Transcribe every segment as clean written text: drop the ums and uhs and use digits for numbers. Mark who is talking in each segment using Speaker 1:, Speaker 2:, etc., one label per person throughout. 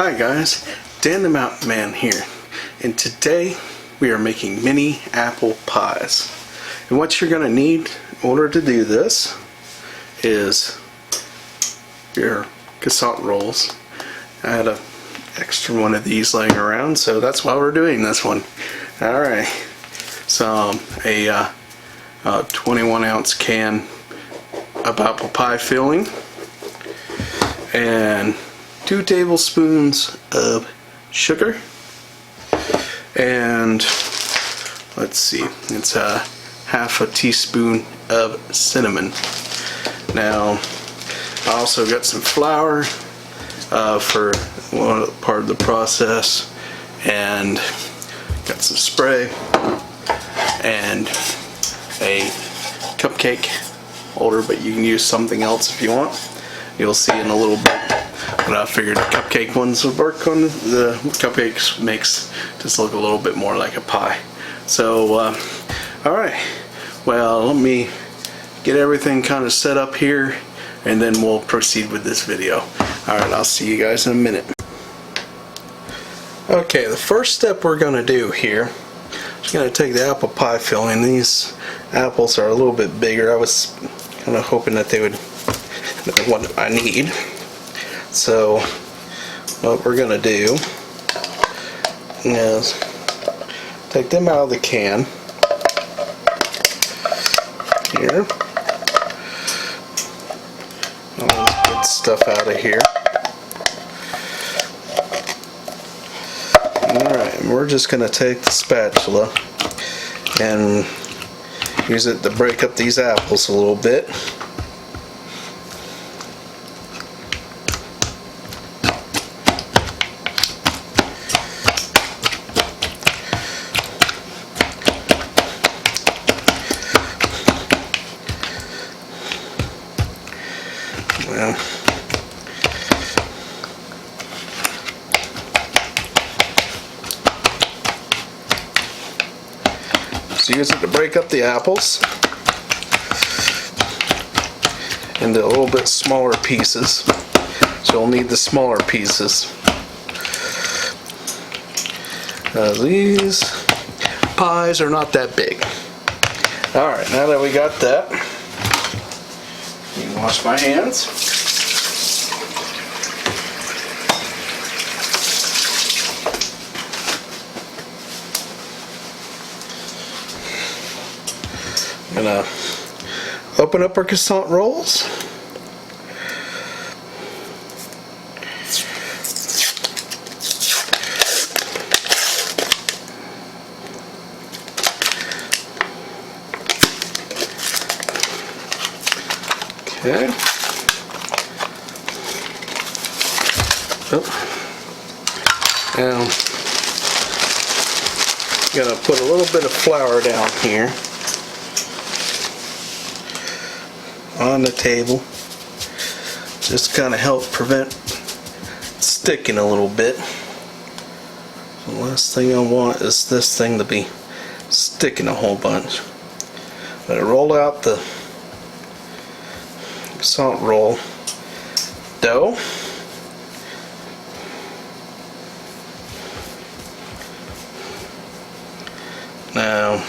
Speaker 1: Hi guys, Dan the Mountain Man here, and today we are making mini apple pies. And what you're going to need in order to do this is your crescent rolls. I had an extra one of these laying around, so that's why we're doing this one. Alright, so a 21 ounce can of apple pie filling, and 2 tablespoons of sugar, and let's see, it's a half a teaspoon of cinnamon. Now I also got some flour for part of the process, and got some spray and a cupcake holder, but you can use something else if you want. You'll see in a little bit. But I figured the cupcake ones would work. On the cupcakes makes just look a little bit more like a pie. So alright, well, let me get everything kind of set up here, and then we'll proceed with this video. Alright, I'll see you guys in a minute. Okay, the first step we're going to do here is going to take the apple pie filling. These apples are a little bit bigger. I was kind of hoping that they would know what I need. So what we're going to do is take them out of the can here. I'll get stuff out of here. Alright, and we're just going to take the spatula and use it to break up these apples a little bit. Well, just use it to break up the apples into a little bit smaller pieces. So you'll need the smaller pieces. These pies are not that big. Alright, now that we got that, wash my hands. I'm gonna open up our crescent rolls. Okay. Now, I'm gonna put a little bit of flour down here on the table, just kind of help prevent sticking a little bit. The last thing I want is this thing to be sticking a whole bunch. I'm gonna roll out the crescent roll dough. Now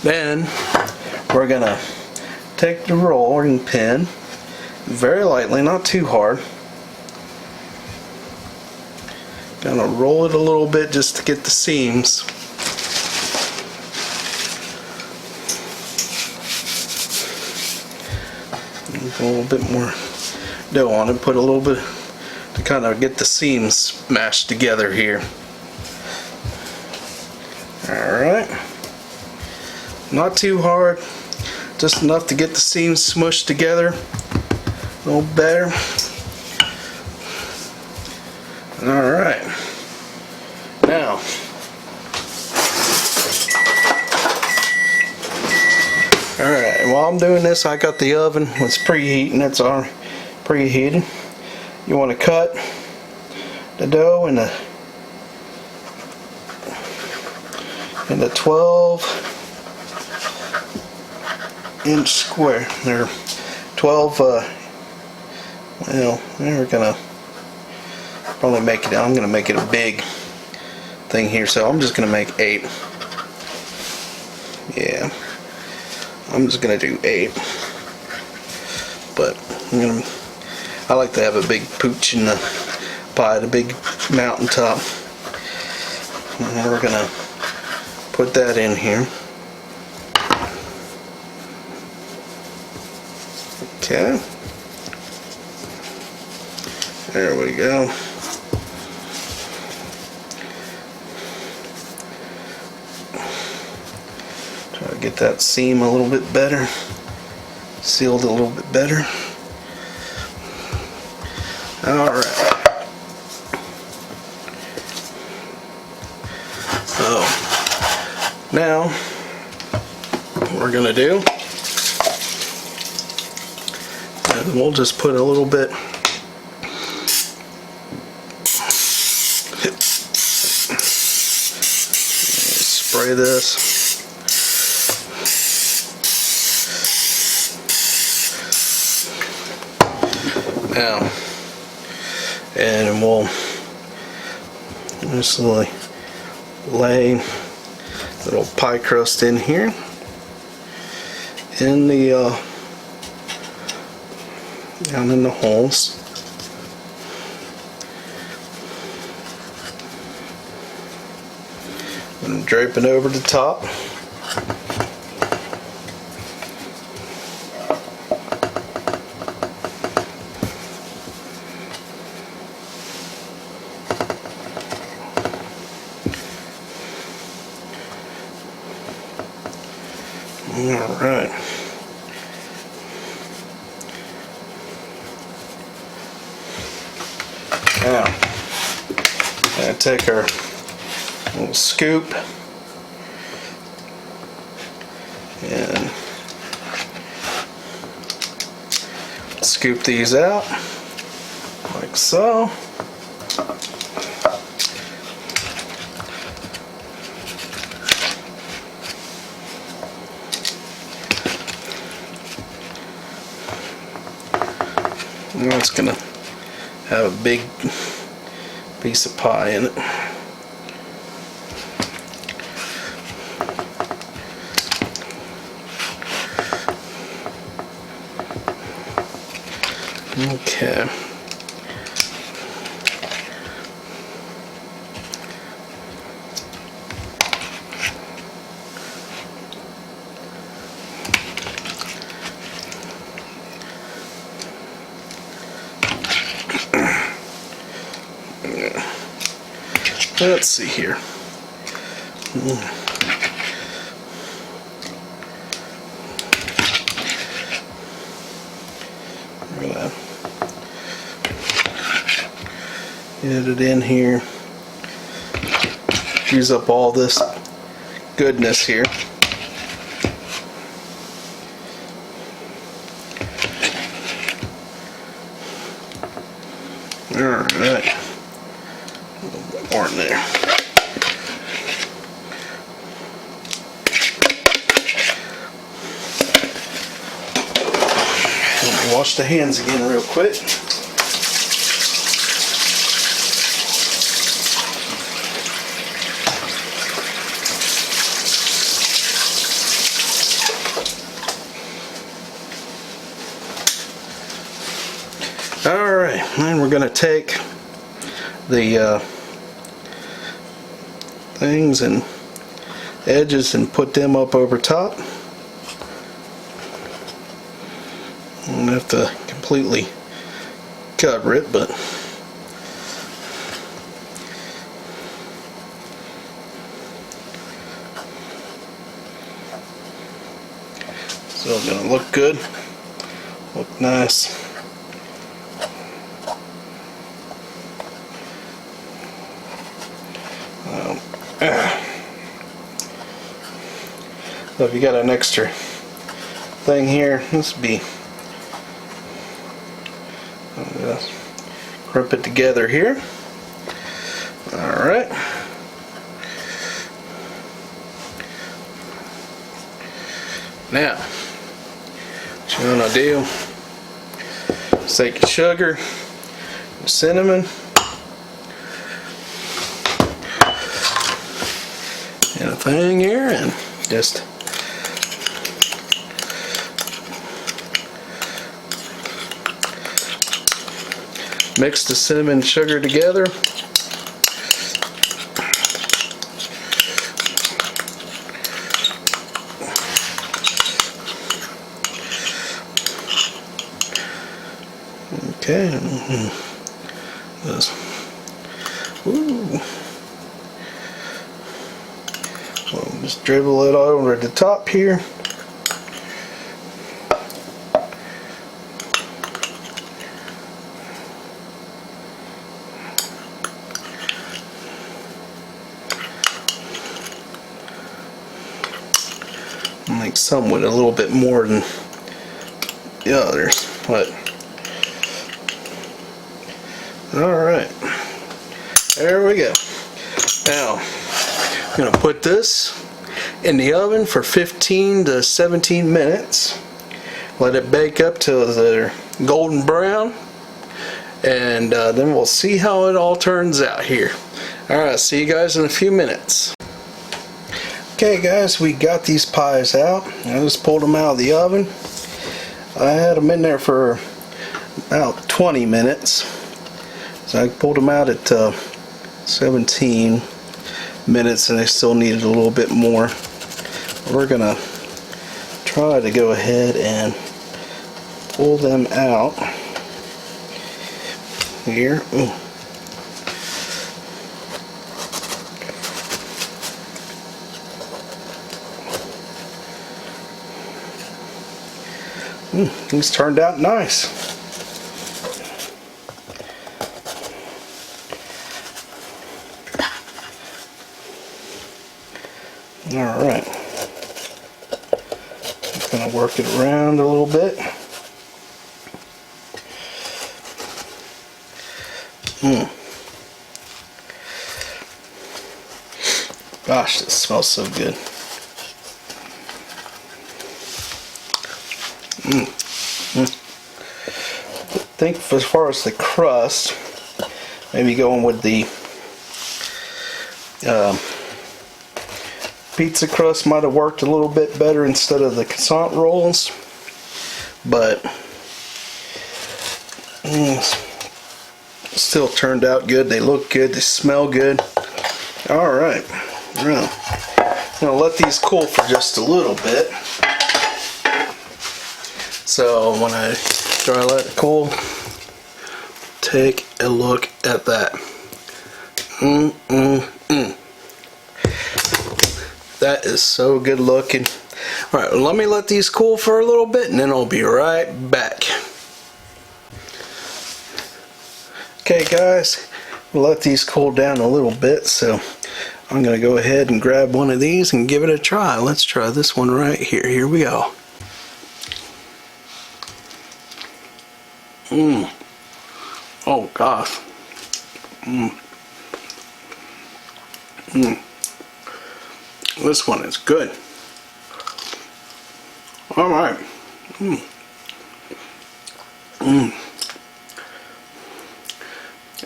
Speaker 1: then we're gonna take the rolling pin very lightly, not too hard. Gonna roll it a little bit just to get the seams. A little bit more dough on it, put a little bit to kind of get the seams mashed together here. Alright, not too hard, just enough to get the seams smushed together a little better. Alright, now alright, while I'm doing this, I got the oven, it's preheating, it's on preheated. You want to cut the dough into 12-inch square. They're 12, well, we're gonna probably make it, I'm gonna make it a big thing here, so I'm just gonna make 8. Yeah, I'm just gonna do 8. But I like to have a big pooch in the pie, the big mountaintop. And we're gonna put that in here. Okay. There we go. Try to get that seam a little bit better, sealed a little bit better. Alright. So, now, what we're going to do, and we'll just put a little bit, spray this. Now, and we'll just lay a little pie crust in here in the down in the holes. And drape it over the top. Alright. Now, I'm going to take our little scoop and scoop these out like so. Now it's gonna have a big piece of pie in it. Okay. Let's see here. I'm gonna get it in here. Use up all this goodness here. Alright. A little bit more in there. Let me wash the hands again real quick. Alright, and we're going to take the things and edges and put them up over top. I don't have to completely cover it, but still going to look good, look nice. So if you got an extra thing here, this would be, crimp it together here. Alright. Now, what you want to do Take sugar, cinnamon, and a thing here, and just mix the cinnamon and sugar together. Okay. Ooh. Well, just dribble it all over the top here. Like some with a little bit more than the others, but alright, there we go. Now I'm going to put this in the oven for 15 to 17 minutes. Let it bake up till they're golden brown, and then we'll see how it all turns out here. Alright, see you guys in a few minutes. Okay guys, we got these pies out. I just pulled them out of the oven. I had them in there for about 20 minutes. So I pulled them out at 17 minutes, and they still needed a little bit more. We're gonna try to go ahead and pull them out here. Ooh. These turned out nice. Alright. Just gonna work it around a little bit. Gosh, this smells so good. I think as far as the crust, maybe going with the pizza crust might have worked a little bit better instead of the croissant rolls, but still turned out good. They look good, they smell good. Alright, now I'm going to let these cool for just a little bit. So when I let it cool, take a look at that. That is so good looking. Alright, let me let these cool for a little bit, and then I'll be right back. Okay guys, we'll let these cool down a little bit, so I'm going to go ahead and grab one of these and give it a try. Let's try this one right here. Here we go. Oh gosh. This one is good. Alright.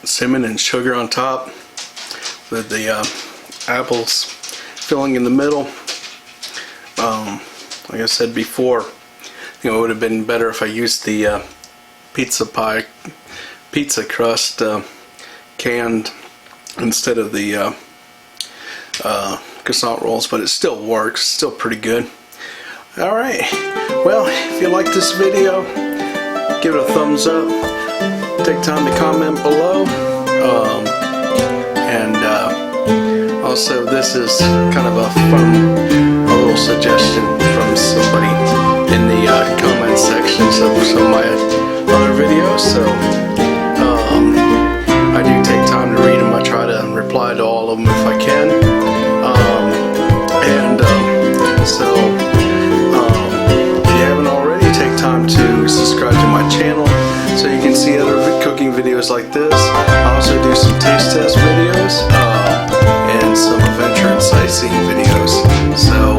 Speaker 1: Cinnamon and sugar on top with the apples filling in the middle. Like I said before, it would have been better if I used the pizza crust canned instead of the croissant rolls, but it still works, still pretty good. Alright, well, if you like this video, give it a thumbs up, take time to comment below, and also this is kind of a little suggestion from somebody in the comment sections of some of my other videos, so I do take time to read them. I try to reply to all of them if I can, so if you haven't already, take time to subscribe to my channel so you can see other cooking videos like this. I also do some taste test videos and some adventure and sightseeing videos. So